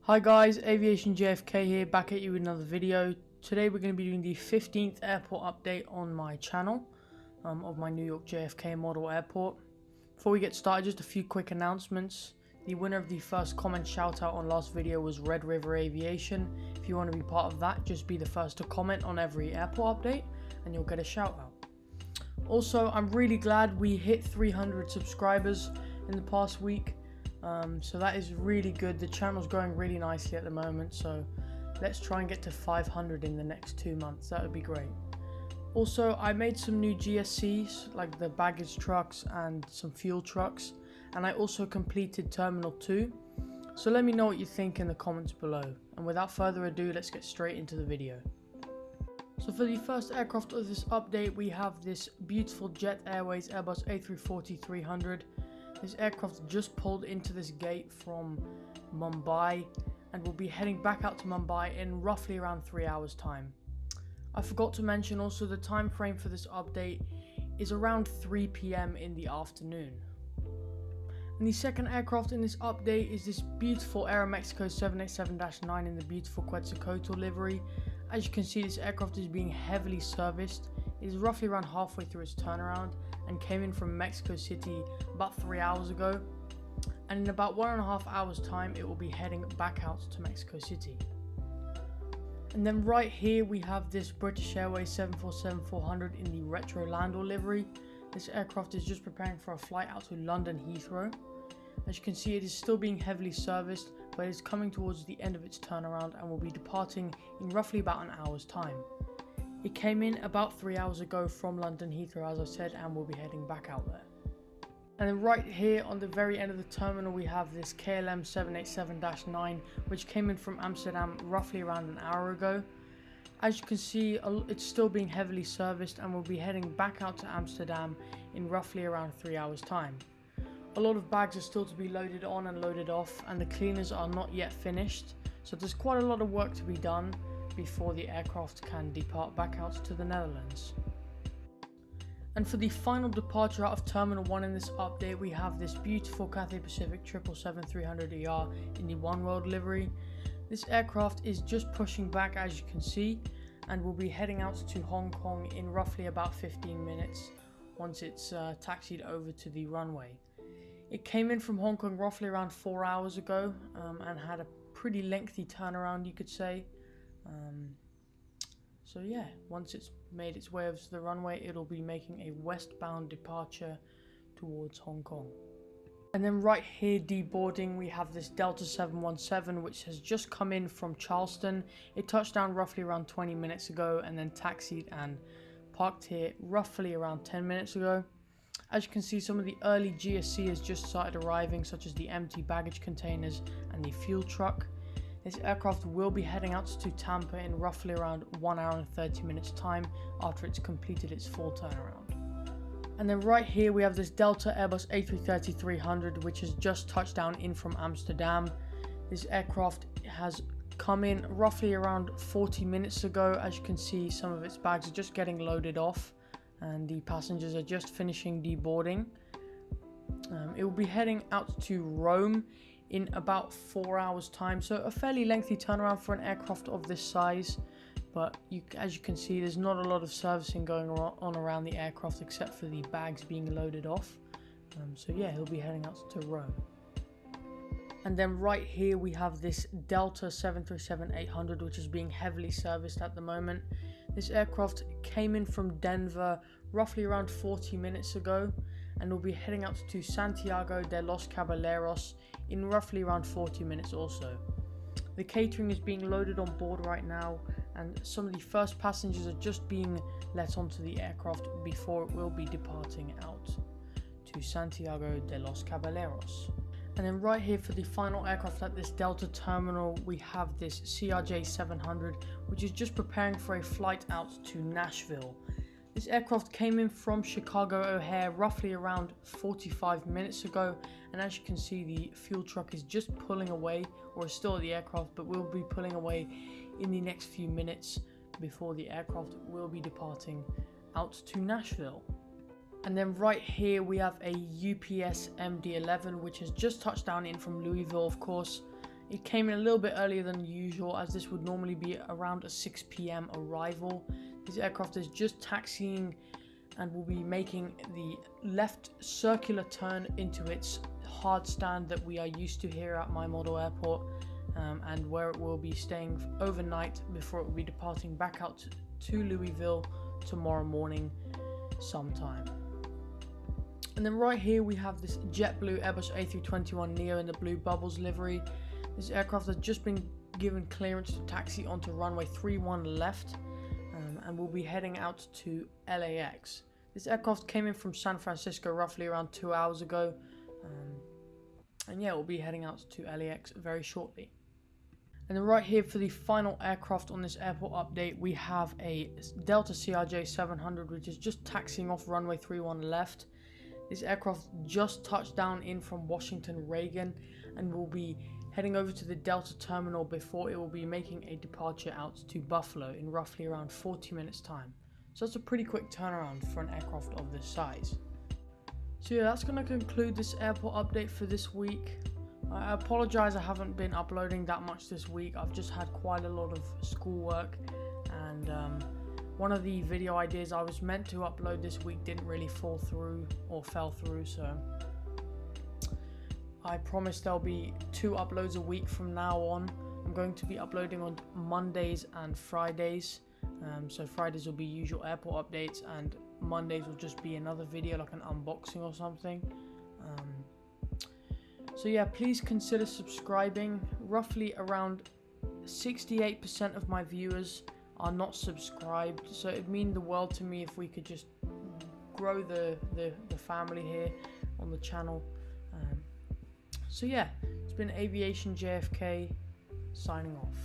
Hi guys, Aviation JFK here, back at you with another video. Today we're going to be doing the 15th airport update on my channel of my New York JFK model airport. Before we get started, just a few quick announcements. The winner of the first comment shout out on last video was Red River Aviation. If you want to be part of that, just be the first to comment on every airport update and you'll get a shout out. Also, I'm really glad we hit 300 subscribers in the past week. So that is really good. The channel's growing really nicely at the moment, so let's try and get to 500 in the next 2 months. That would be great. Also, I made some new GSCs like the baggage trucks and some fuel trucks, and I also completed Terminal 2. So let me know what you think in the comments below, and without further ado, let's get straight into the video. So for the first aircraft of this update, we have this beautiful Jet Airways Airbus A340-300. This aircraft just pulled into this gate from Mumbai and will be heading back out to Mumbai in roughly around 3 hours time. I forgot to mention also the time frame for this update is around 3 PM in the afternoon. And the second aircraft in this update is this beautiful Aeromexico 787-9 in the beautiful Quetzalcoatl livery. As you can see, this aircraft is being heavily serviced. It is roughly around halfway through its turnaround and came in from Mexico City about 3 hours ago, and in about 1.5 hours time it will be heading back out to Mexico City. And then right here we have this British Airways 747-400 in the Retro Landau livery. This aircraft is just preparing for a flight out to London Heathrow. As you can see, it is still being heavily serviced, but it is coming towards the end of its turnaround and will be departing in roughly about an hour's time. It came in about 3 hours ago from London Heathrow, as I said, and will be heading back out there. And then right here on the very end of the terminal we have this KLM 787-9, which came in from Amsterdam roughly around an hour ago. As you can see, it's still being heavily serviced and will be heading back out to Amsterdam in roughly around 3 hours time. A lot of bags are still to be loaded on and loaded off, and the cleaners are not yet finished, so there's quite a lot of work to be done before the aircraft can depart back out to the Netherlands. And for the final departure out of Terminal 1 in this update, we have this beautiful Cathay Pacific 777-300ER in the One World livery. This aircraft is just pushing back, as you can see, and will be heading out to Hong Kong in roughly about 15 minutes once it's taxied over to the runway. It came in from Hong Kong roughly around 4 hours ago and had a pretty lengthy turnaround, you could say. So yeah, once it's made its way over to the runway, it'll be making a westbound departure towards Hong Kong. And then right here deboarding, we have this Delta 717, which has just come in from Charleston. It touched down roughly around 20 minutes ago and then taxied and parked here roughly around 10 minutes ago. As you can see, some of the early GSC has just started arriving, such as the empty baggage containers and the fuel truck. This aircraft will be heading out to Tampa in roughly around 1 hour and 30 minutes time after it's completed its full turnaround. And then right here we have this Delta Airbus A330-300, which has just touched down in from Amsterdam. This aircraft has come in roughly around 40 minutes ago. As you can see, some of its bags are just getting loaded off and the passengers are just finishing deboarding. It will be heading out to Rome in about 4 hours time, so a fairly lengthy turnaround for an aircraft of this size, but as you can see, there's not a lot of servicing going on around the aircraft except for the bags being loaded off. So yeah, he'll be heading out to Rome. And then right here we have this Delta 737-800, which is being heavily serviced at the moment. This aircraft came in from Denver roughly around 40 minutes ago and will be heading out to Santiago de los Caballeros in roughly around 40 minutes also. The catering is being loaded on board right now, and some of the first passengers are just being let onto the aircraft before it will be departing out to Santiago de los Caballeros. And then right here for the final aircraft at this Delta terminal, we have this CRJ 700, which is just preparing for a flight out to Nashville. This aircraft came in from Chicago O'Hare roughly around 45 minutes ago, and as you can see, the fuel truck is just pulling away, or is still at the aircraft, but will be pulling away in the next few minutes before the aircraft will be departing out to Nashville. And then right here we have a UPS MD-11, which has just touched down in from Louisville, of course. It came in a little bit earlier than usual, as this would normally be around a 6 p.m. arrival. This aircraft is just taxiing and will be making the left circular turn into its hard stand that we are used to here at my model airport, and where it will be staying overnight before it will be departing back out to Louisville tomorrow morning sometime. And then right here we have this JetBlue Airbus A321neo in the blue bubbles livery. This aircraft has just been given clearance to taxi onto runway 31 left, and will be heading out to LAX. This aircraft came in from San Francisco roughly around 2 hours ago, and yeah, we'll be heading out to LAX very shortly. And then right here for the final aircraft on this airport update, we have a Delta CRJ 700, which is just taxiing off runway 31 left. This aircraft just touched down in from Washington Reagan and will be heading over to the Delta terminal before it will be making a departure out to Buffalo in roughly around 40 minutes time. So that's a pretty quick turnaround for an aircraft of this size. So yeah, that's going to conclude this airport update for this week. I apologize I haven't been uploading that much this week. I've just had quite a lot of schoolwork, and one of the video ideas I was meant to upload this week didn't really fall through, or fell through, so I promise there'll be 2 uploads a week from now on. I'm going to be uploading on Mondays and Fridays. So Fridays will be usual airport updates, and Mondays will just be another video like an unboxing or something. So yeah, please consider subscribing. Roughly around 68% of my viewers are not subscribed, so it'd mean the world to me if we could just grow the family here on the channel. So yeah, it's been Aviation JFK signing off.